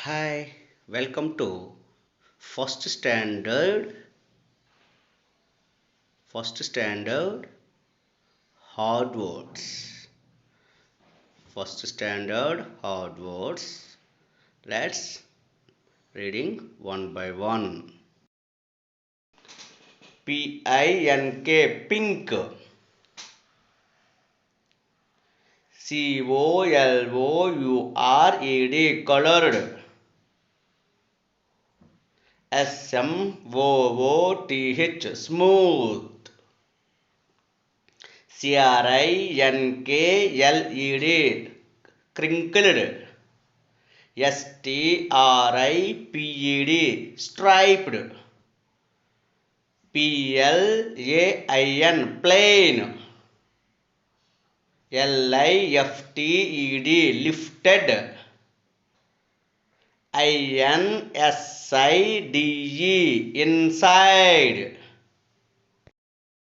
Hi, welcome to first standard hard words. First standard hard words. Let's reading one by one. P-I-N-K pink. C-O-L-O-U-R-E-D colored. S-M-O-O-T-H smooth. C-R-I-N-K-L-E-D crinkled. S-T-R-I-P-E-D striped. P-L-A-I-N plain. L-I-F-T-E-D lifted. I-N-S-I-D-E inside.